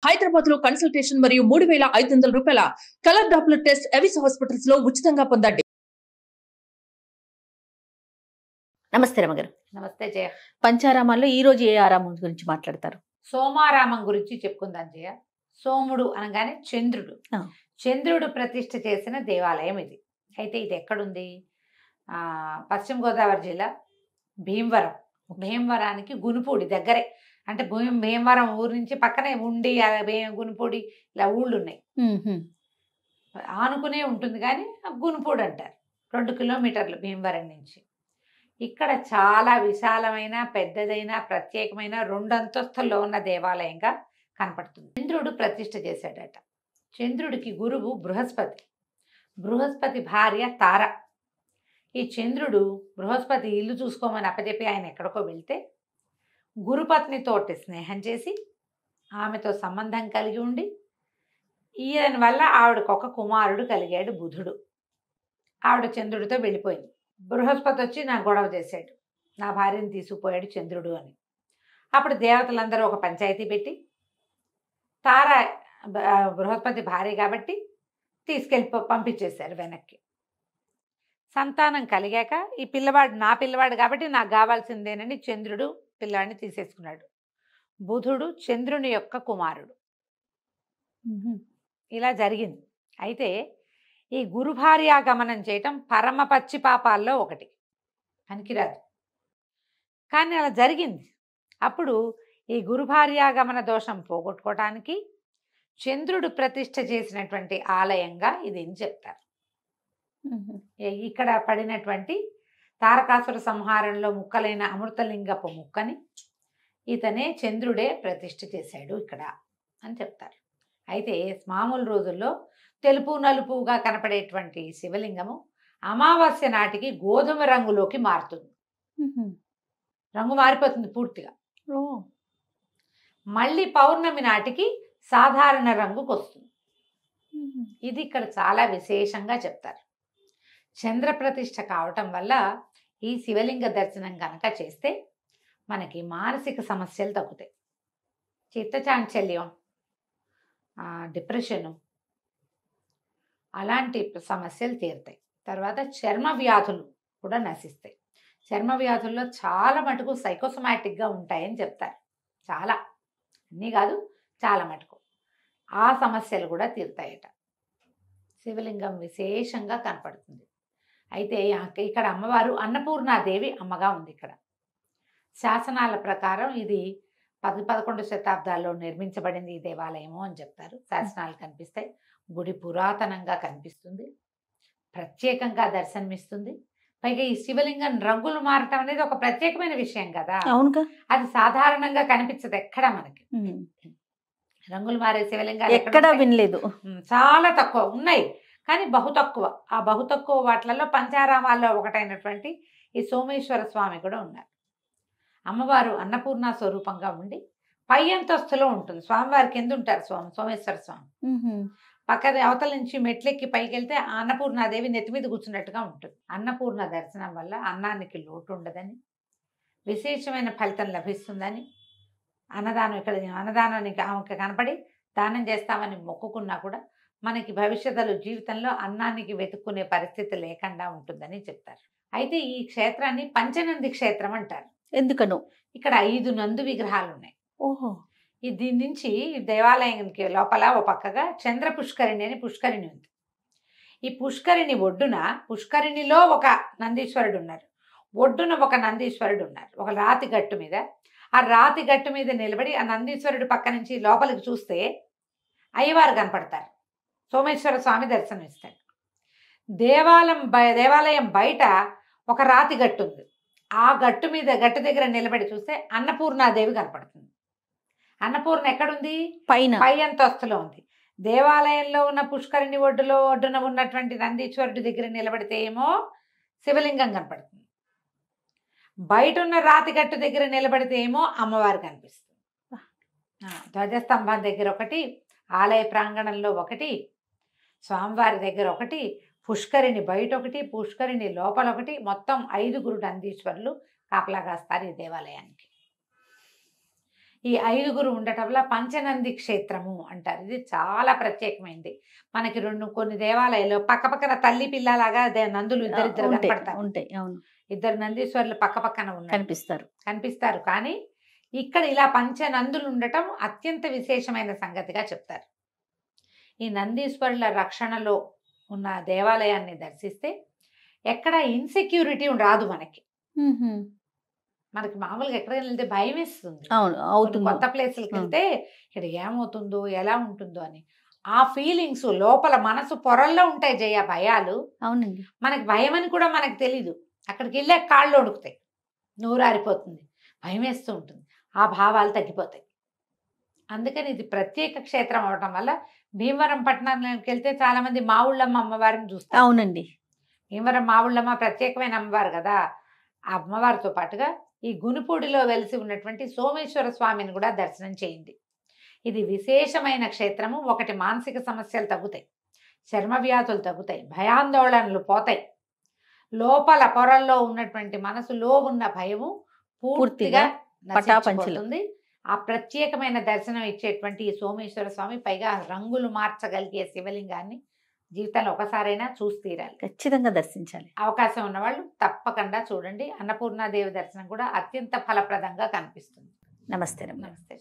హైదరాబాద్ లో కన్సల్టేషన్ మరియు 3,500 రూపాయల colour Doppler test Avis hospitals లో ఉచితంగా పొందండి. నమస్తే రమగారు. నమస్తే జయ. పంచారామాల్లో ఈ రోజు ఏ ఆరామం గురించి మాట్లాడతారు? సోమారామం గురించి చెప్పుకుందాం జయ. సోముడు అనగానే చంద్రుడు. ఆ. చంద్రుడు ప్రతిష్ఠ చేసిన దేవాలయం ఇది. అయితే ఇది ఎక్కడుంది? పశ్చిమ గోదావరి జిల్లా భీమవరం. భీమవరానికి గునుపూడి దగ్గరే, అంటే భీమవరం ఊరు నుంచి పక్కనే ఉండి గునుపూడి ఇలా ఊళ్ళు ఉన్నాయి. ఆనుకునే ఉంటుంది కానీ గునుపూడి అంటారు. 2 కిలోమీటర్లు భీమవరం నుంచి. ఇక్కడ చాలా విశాలమైన, పెద్దదైన, ప్రత్యేకమైన 2 అంతస్తుల్లో ఉన్న దేవాలయంగా కనపడుతుంది. చంద్రుడు ప్రతిష్ఠ చేశాడట. చంద్రుడికి గురువు బృహస్పతి. బృహస్పతి భార్య తార. ఈ చంద్రుడు బృహస్పతి ఇల్లు చూసుకోమని అప్పచెప్పి ఆయన ఎక్కడికో వెళ్తే గురుపత్నితోటి స్నేహం చేసి ఆమెతో సంబంధం కలిగి ఉండి ఈయన వల్ల ఆవిడకు ఒక కుమారుడు కలిగాడు, బుధుడు. ఆవిడ చంద్రుడితో వెళ్ళిపోయింది. బృహస్పతి వచ్చి నా గొడవ చేశాడు, నా భార్యను తీసుకుపోయాడు చంద్రుడు అని. అప్పుడు దేవతలందరూ ఒక పంచాయతీ పెట్టి తార బృహస్పతి భార్య కాబట్టి పంపించేశారు వెనక్కి. సంతానం కలిగాక ఈ పిల్లవాడు నా పిల్లవాడు కాబట్టి నాకు కావాల్సిందేనని చంద్రుడు పిల్లవాడిని తీసేసుకున్నాడు. బుధుడు చంద్రుని యొక్క కుమారుడు. ఇలా జరిగింది. అయితే ఈ గురుభార్యాగమనం చేయటం పరమ పచ్చి పాపాల్లో ఒకటి, పనికిరాదు. కానీ అలా జరిగింది. అప్పుడు ఈ గురుభార్యాగమన దోషం పోగొట్టుకోవటానికి చంద్రుడు ప్రతిష్ఠ చేసినటువంటి ఆలయంగా ఇది అని చెప్తారు. ఇక్కడ పడినటువంటి తారకాసుర సంహారంలో ముక్కలైన అమృతలింగపు ముక్కని ఇతనే చంద్రుడే ప్రతిష్ఠ చేశాడు ఇక్కడ అని చెప్తారు. అయితే మామూలు రోజుల్లో తెలుపు నలుపుగా కనపడేటువంటి శివలింగము అమావాస్య నాటికి గోధుమ రంగులోకి మారుతుంది. రంగు మారిపోతుంది పూర్తిగా. మళ్ళీ పౌర్ణమి నాటికి సాధారణ రంగుకు వస్తుంది. ఇది ఇక్కడ చాలా విశేషంగా చెప్తారు. చంద్ర ప్రతిష్ఠ కావటం వల్ల ఈ శివలింగ దర్శనం కనుక చేస్తే మనకి మానసిక సమస్యలు తగ్గుతాయి. చిత్తచాంచల్యం, డిప్రెషను, అలాంటి సమస్యలు తీరుతాయి. తర్వాత చర్మ వ్యాధులు కూడా నశిస్తాయి. చర్మ వ్యాధుల్లో చాలా మటుకు సైకోసమాటిక్గా ఉంటాయని చెప్తారు. చాలా, అన్నీ కాదు, చాలా మటుకు ఆ సమస్యలు కూడా తీరుతాయట. శివలింగం విశేషంగా కనపడుతుంది. అయితే ఇక్కడ అమ్మవారు అన్నపూర్ణాదేవి అమ్మగా ఉంది. ఇక్కడ శాసనాల ప్రకారం ఇది 10-11 శతాబ్దాల్లో నిర్మించబడింది ఈ దేవాలయము అని చెప్తారు. శాసనాలు కనిపిస్తాయి. గుడి పురాతనంగా కనిపిస్తుంది, ప్రత్యేకంగా దర్శనమిస్తుంది. పైగా ఈ శివలింగం రంగులు మారటం అనేది ఒక ప్రత్యేకమైన విషయం కదా. అవునుగా, అది సాధారణంగా కనిపించదు ఎక్కడ మనకి. రంగులు మారే శివలింగాలు ఎక్కడ వినలేదు, చాలా తక్కువ ఉన్నాయి, కానీ బహు తక్కువ. ఆ బహు తక్కువ వాటిలలో పంచారామాల్లో ఒకటైనటువంటి ఈ సోమేశ్వర స్వామి కూడా ఉన్నారు. అమ్మవారు అన్నపూర్ణ స్వరూపంగా ఉండి పై అంతస్తులో ఉంటుంది. స్వామివారి కింద ఉంటారు సోమేశ్వర స్వామి. పక్కన అవతల నుంచి మెట్లెక్కి పైకి వెళ్తే అన్నపూర్ణాదేవి నెత్తి మీద కూర్చున్నట్టుగా ఉంటుంది. అన్నపూర్ణ దర్శనం వల్ల అన్నానికి లోటు ఉండదని, విశేషమైన ఫలితం లభిస్తుందని, అన్నదానానికి ఆమెకు కనపడి దానం చేస్తామని మొక్కుకున్నా కూడా మనకి భవిష్యత్తులో జీవితంలో అన్నానికి వెతుక్కునే పరిస్థితి లేకుండా ఉంటుందని చెప్తారు. అయితే ఈ క్షేత్రాన్ని పంచనంది క్షేత్రం అంటారు. ఎందుకనో ఇక్కడ 5 నందు విగ్రహాలు ఉన్నాయి. ఓహో. దీని నుంచి దేవాలయానికి లోపల ఓ పక్కగా చంద్ర పుష్కరిణి అని పుష్కరిణి ఉంది. ఈ పుష్కరిణి ఒడ్డున, పుష్కరిణిలో ఒక నందీశ్వరుడు ఉన్నారు, ఒడ్డున ఒక నందీశ్వరుడు ఉన్నారు. ఒక రాతి గట్టు మీద, ఆ రాతి గట్టు మీద నిలబడి ఆ నందీశ్వరుడు పక్క నుంచి లోపలికి చూస్తే అయ్యవారు కనపడతారు. సోమేశ్వర స్వామి దర్శనం ఇస్తాడు. దేవాలయం బయట ఒక రాతి గట్టు ఉంది. ఆ గట్టు దగ్గర నిలబడి చూస్తే అన్నపూర్ణాదేవి కనపడుతుంది. అన్నపూర్ణ ఎక్కడుంది? పై అంతస్తులో ఉంది. దేవాలయంలో ఉన్న పుష్కరిణి ఒడ్డున ఉన్నటువంటి నందీశ్వరుడి దగ్గర నిలబడితే ఏమో శివలింగం కనపడుతుంది. బయట ఉన్న రాతిగట్టు దగ్గర నిలబడితే ఏమో అమ్మవారు కనిపిస్తుంది. ధ్వజస్తంభం దగ్గర ఒకటి, ఆలయ ప్రాంగణంలో ఒకటి, స్వామివారి దగ్గర ఒకటి, పుష్కరిణి బయట ఒకటి, పుష్కరిణి లోపల ఒకటి, మొత్తం 5 నందీశ్వరులు కాపలా కాస్తారు ఈ దేవాలయానికి. ఈ 5గురు ఉండటం వల్ల పంచనంది క్షేత్రము అంటారు. ఇది చాలా ప్రత్యేకమైనది. మనకి కొన్ని దేవాలయాల్లో పక్కపక్కన తల్లి పిల్లలాగా నందులు ఇద్దరిద్దరు ఉంటాయి కనపడతారు. ఉంటాయి అవును ఇద్దరు నందీశ్వరులు పక్కపక్కన ఉన్నారు, కనిపిస్తారు. కానీ ఇక్కడ ఇలా పంచనందులు ఉండటం అత్యంత విశేషమైన సంగతిగా చెప్తారు. ఈ నందీశ్వరుల రక్షణలో ఉన్న దేవాలయాన్ని దర్శిస్తే ఎక్కడ ఇన్సెక్యూరిటీ రాదు మనకి. మనకి మామూలుగా ఎక్కడికి వెళ్తే భయం వేస్తుంది. అవును అవుతుంది. కొత్త ప్లేసులకి వెళ్తే ఇక్కడ ఏమవుతుందో ఎలా ఉంటుందో అని ఆ ఫీలింగ్స్ లోపల మనసు పొరల్లో ఉంటాయి జయ, భయాలు. అవునండి. మనకి భయం అని కూడా మనకు తెలీదు. అక్కడికి వెళ్ళే కాళ్ళు వణుకుతాయి, నోరారిపోతుంది, భయం వేస్తూ ఉంటుంది, ఆ భావాలు తగ్గిపోతాయి. అందుకని ఇది ప్రత్యేక క్షేత్రం అవటం వల్ల భీమవరం పట్టణానికి వెళ్తే చాలా మంది మావుళ్ళమ్మ అమ్మవారిని చూస్తారు. అవునండి. భీమవరం మావుళ్ళమ్మ ప్రత్యేకమైన అమ్మవారు కదా. ఆ అమ్మవారితో పాటుగా ఈ గునుపూడిలో వెలిసి ఉన్నటువంటి సోమేశ్వర స్వామిని కూడా దర్శనం చేయండి. ఇది విశేషమైన క్షేత్రము. ఒకటి, మానసిక సమస్యలు తగ్గుతాయి, చర్మ వ్యాధులు తగ్గుతాయి, భయాందోళనలు పోతాయి, లోపల పొరల్లో ఉన్నటువంటి మనసులో ఉన్న భయము పూర్తిగా నశించిపోతుంది. ఆ ప్రత్యేకమైన దర్శనం ఇచ్చేటువంటి ఈ సోమేశ్వర స్వామి, పైగా రంగులు మార్చగలిగే శివలింగాన్ని జీవితంలో ఒకసారైనా చూసి తీరాలి, ఖచ్చితంగా దర్శించాలి. అవకాశం ఉన్నవాళ్ళు తప్పకుండా చూడండి. అన్నపూర్ణాదేవి దర్శనం కూడా అత్యంత ఫలప్రదంగా కనిపిస్తుంది. నమస్తే. నమస్తే.